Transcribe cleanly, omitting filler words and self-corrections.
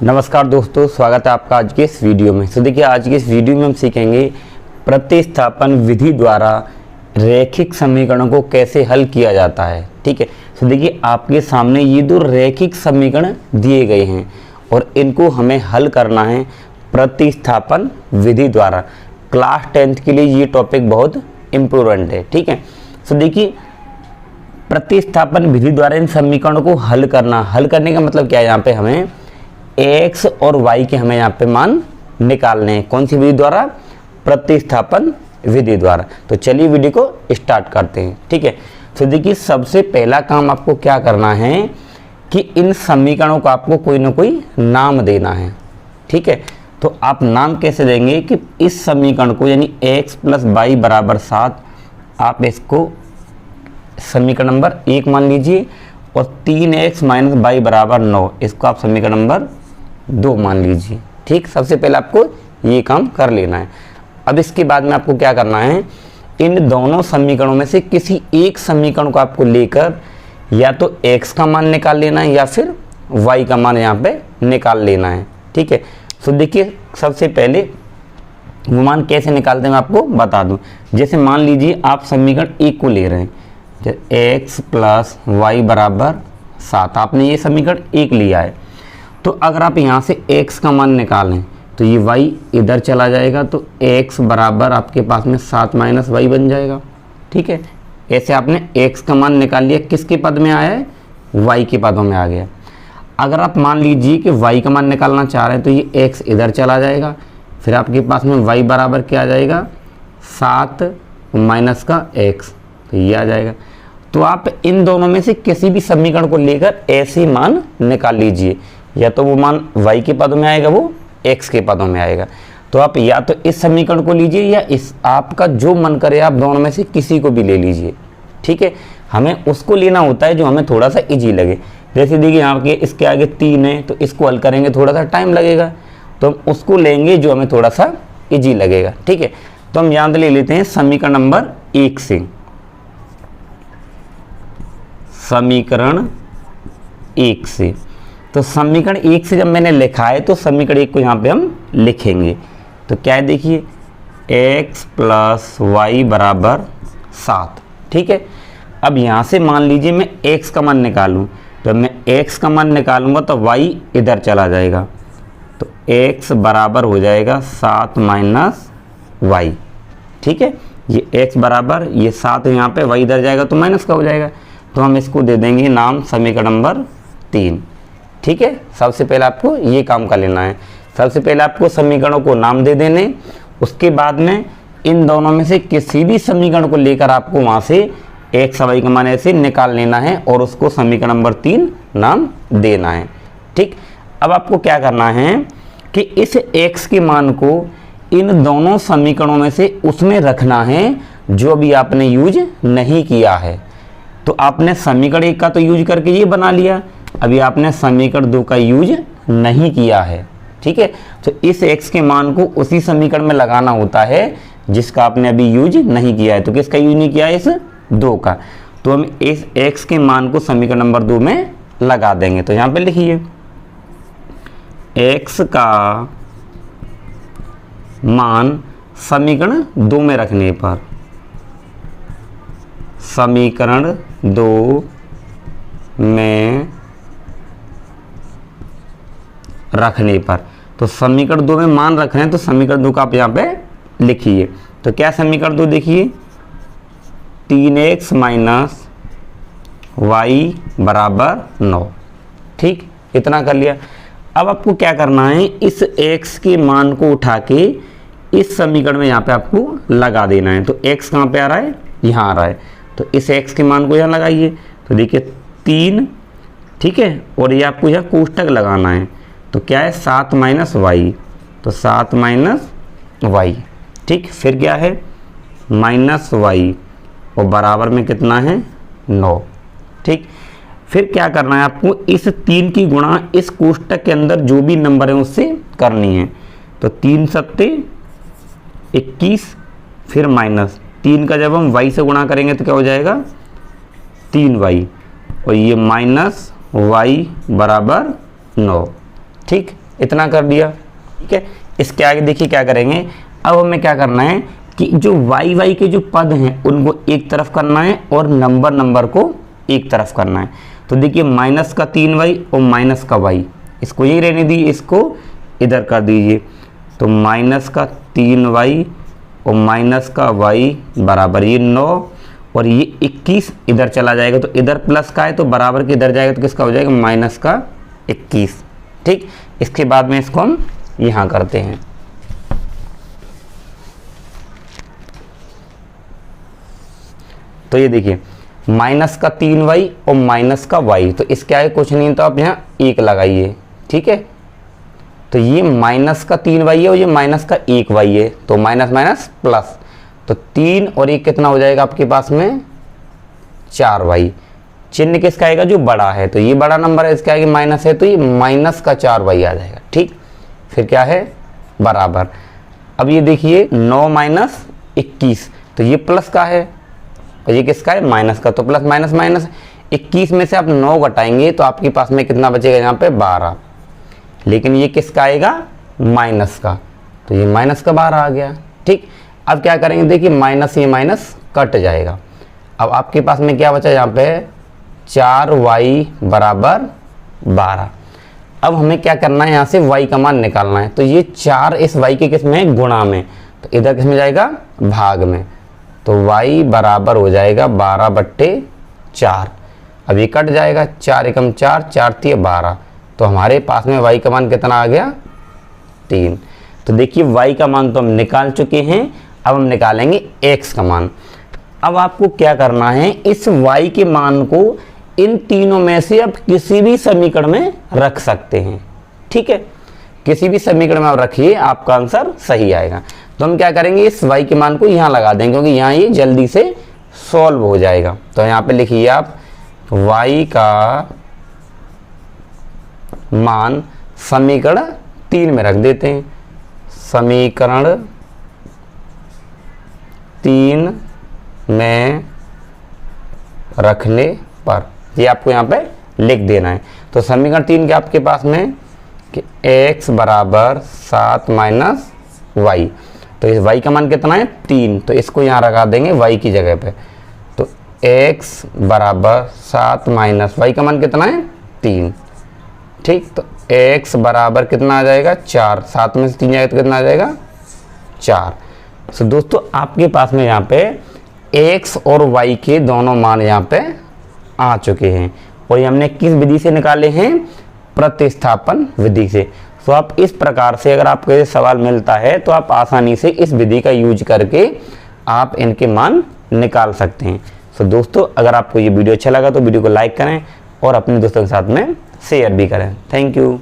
नमस्कार दोस्तों, स्वागत है आपका आज के इस वीडियो में। तो देखिए, आज के इस वीडियो में हम सीखेंगे प्रतिस्थापन विधि द्वारा रैखिक समीकरणों को कैसे हल किया जाता है। ठीक है, तो देखिए आपके सामने ये दो रैखिक समीकरण दिए गए हैं और इनको हमें हल करना है प्रतिस्थापन विधि द्वारा। क्लास 10th के लिए ये टॉपिक बहुत इम्पोर्टेंट है। ठीक है, तो देखिए प्रतिस्थापन विधि द्वारा इन समीकरणों को हल करने का मतलब क्या है, यहाँ पे हमें x और y के हमें यहाँ पे मान निकालने हैं। कौन सी विधि द्वारा? प्रतिस्थापन विधि द्वारा। तो चलिए वीडियो को स्टार्ट करते हैं। ठीक है, तो देखिए सबसे पहला काम आपको क्या करना है कि इन समीकरणों को आपको कोई ना कोई नाम देना है। ठीक है, तो आप नाम कैसे देंगे कि इस समीकरण को यानी x + y = 7 आप इसको समीकरण नंबर 1 मान लीजिए और 3x - y = 9 इसको आप समीकरण नंबर 2 मान लीजिए। ठीक, सबसे पहले आपको ये काम कर लेना है। अब इसके बाद में आपको क्या करना है, इन दोनों समीकरणों में से किसी एक समीकरण को आपको लेकर या तो x का मान निकाल लेना है या फिर y का मान यहाँ पे निकाल लेना है। ठीक है, तो देखिए सबसे पहले वो मान कैसे निकालते हैं मैं आपको बता दूं। जैसे मान लीजिए आप समीकरण 1 को ले रहे हैं, x + y = 7 आपने ये समीकरण 1 लिया है। तो अगर आप यहाँ से x का मान निकालें तो ये y इधर चला जाएगा, तो x बराबर आपके पास में 7 - y बन जाएगा। ठीक है, ऐसे आपने x का मान निकाल लिया, किसके पद में आया है? y के पदों में आ गया। अगर आप मान लीजिए कि y का मान निकालना चाह रहे हैं तो ये x इधर चला जाएगा, फिर आपके पास में y बराबर क्या आ जाएगा? 7 - का x, तो ये आ जाएगा। तो आप इन दोनों में से किसी भी समीकरण को लेकर ऐसे मान निकाल लीजिए, या तो वो मान y के पदों में आएगा, वो x के पदों में आएगा। तो आप या तो इस समीकरण को लीजिए या इस, आपका जो मन करे आप दोनों में से किसी को भी ले लीजिए। ठीक है, हमें उसको लेना होता है जो हमें थोड़ा सा इजी लगे। जैसे देखिए यहाँ के इसके आगे 3 है, तो इसको हल करेंगे थोड़ा सा टाइम लगेगा, तो हम उसको लेंगे जो हमें थोड़ा सा इजी लगेगा। ठीक है, तो हम यहाँ ले लेते हैं समीकरण नंबर 1 से। समीकरण 1 से, तो समीकरण 1 से जब मैंने लिखा है तो समीकरण 1 को यहाँ पे हम लिखेंगे। तो क्या है, देखिए x + y = 7। ठीक है, अब यहाँ से मान लीजिए मैं x का मान निकालूं, तो मैं x का मान निकालूंगा तो y इधर चला जाएगा, तो x बराबर हो जाएगा 7 - y। ठीक है, ये x बराबर ये 7 यहाँ पे, y इधर जाएगा तो माइनस का हो जाएगा, तो हम इसको दे देंगे नाम समीकरण नंबर 3। ठीक है, सबसे पहले आपको ये काम कर लेना है। सबसे पहले आपको समीकरणों को नाम दे देने, उसके बाद में इन दोनों में से किसी भी समीकरण को लेकर आपको वहाँ से x y का मान ऐसे निकाल लेना है और उसको समीकरण नंबर 3 नाम देना है। ठीक, अब आपको क्या करना है कि इस x के मान को इन दोनों समीकरणों में से उसमें रखना है जो अभी आपने यूज नहीं किया है। तो आपने समीकरण 1 का तो यूज करके ये बना लिया, अभी आपने समीकरण 2 का यूज नहीं किया है। ठीक है, तो इस x के मान को उसी समीकरण में लगाना होता है जिसका आपने अभी यूज नहीं किया है। तो किसका यूज नहीं किया है? इस 2 का। तो हम इस x के मान को समीकरण नंबर 2 में लगा देंगे। तो यहाँ पे लिखिए x का मान समीकरण 2 में रखने पर, समीकरण 2 में रखने पर, तो समीकरण 2 में मान रख रहे हैं तो समीकरण 2 का आप यहाँ पे लिखिए। तो क्या समीकरण 2 देखिए, 3x - y = 9। ठीक, इतना कर लिया। अब आपको क्या करना है, इस x के मान को उठा के इस समीकरण में यहाँ पे आपको लगा देना है। तो x कहाँ पे आ रहा है? यहाँ आ रहा है, तो इस x के मान को यहाँ लगाइए। तो देखिए 3, ठीक है, और ये आपको यहाँ कोष्टक लगाना है। तो क्या है? 7 - y, तो 7 - y। ठीक, फिर क्या है? -y और बराबर में कितना है? 9। ठीक, फिर क्या करना है आपको, इस 3 की गुणा इस कोष्टक के अंदर जो भी नंबर है उससे करनी है। तो 3 × 7 = 21, फिर -3 का जब हम y से गुणा करेंगे तो क्या हो जाएगा? 3y, और ये -y = 9। ठीक, इतना कर दिया, ठीक है। इसके आगे देखिए क्या करेंगे, अब हमें क्या करना है कि जो y के जो पद हैं उनको एक तरफ करना है और नंबर को एक तरफ करना है। तो देखिए माइनस का 3y और माइनस का y, इसको यही रहने दीजिए, इसको इधर कर दीजिए। तो माइनस का 3y और माइनस का y बराबर ये 9 और ये 21 इधर चला जाएगा, तो इधर प्लस का है तो बराबर के इधर जाएगा तो किसका हो जाएगा, माइनस का 21, ठीक। इसके बाद में इसको हम यहाँ करते हैं। तो ये देखिए माइनस का 3y और माइनस का y, तो इसके आगे कुछ नहीं तो आप यहाँ 1 लगाइए, ठीक है। तो ये माइनस का 3y है और ये माइनस का 1y है, तो माइनस माइनस प्लस, तो 3 और 1 कितना हो जाएगा आपके पास में 4y। चिन्ह किसका आएगा, जो बड़ा है, तो ये बड़ा नंबर है, इसके आगे माइनस है तो ये माइनस का 4y आ जाएगा, ठीक। फिर क्या है, बराबर। अब ये देखिए 9 माइनस 21, तो ये प्लस का है और ये किसका है, माइनस का, तो प्लस माइनस माइनस। 21 में से आप 9 घटाएंगे तो आपके पास में कितना बचेगा, यहाँ पे 12, लेकिन ये किसका आएगा, माइनस का, तो ये माइनस का 12 आ गया, ठीक। अब क्या करेंगे, देखिए माइनस ये माइनस कट जाएगा। अब आपके पास में क्या बचा, यहाँ पे 4y बराबर 12। अब हमें क्या करना है, यहाँ से y का मान निकालना है, तो ये 4 इस y के किस में है, गुणा में, तो इधर किस में जाएगा, भाग में, तो y बराबर हो जाएगा 12/4। अब ये कट जाएगा, 4 एकम 4, 4 3 12, तो हमारे पास में y का मान कितना आ गया, 3। तो देखिए y का मान तो हम निकाल चुके हैं, अब हम निकालेंगे x का मान। अब आपको क्या करना है, इस y के मान को इन तीनों में से आप किसी भी समीकरण में रख सकते हैं, ठीक है। किसी भी समीकरण में आप रखिए, आपका आंसर सही आएगा। तो हम क्या करेंगे, इस y के मान को यहाँ लगा देंगे क्योंकि यहाँ ये जल्दी से सॉल्व हो जाएगा। तो यहाँ पे लिखिए आप y का मान समीकरण 3 में रख देते हैं। समीकरण 3 में रखने पर ये आपको यहाँ पे लिख देना है। तो समीकरण 3 के आपके पास में कि x बराबर 7 माइनस y, तो इस y का मान कितना है, 3, तो इसको यहाँ लगा देंगे y की जगह पे। तो x बराबर 7 माइनस y का मान कितना है, 3, ठीक। तो x बराबर कितना आ जाएगा, 4, 7 में से 3 जाएगा तो कितना आ जाएगा, 4। तो दोस्तों आपके पास में यहाँ पे x और y के दोनों मान यहाँ पे आ चुके हैं और ये हमने किस विधि से निकाले हैं, प्रतिस्थापन विधि से। तो आप इस प्रकार से अगर आपको ये सवाल मिलता है तो आप आसानी से इस विधि का यूज करके आप इनके मान निकाल सकते हैं। तो दोस्तों अगर आपको ये वीडियो अच्छा लगा तो वीडियो को लाइक करें और अपने दोस्तों के साथ में शेयर भी करें। Thank you.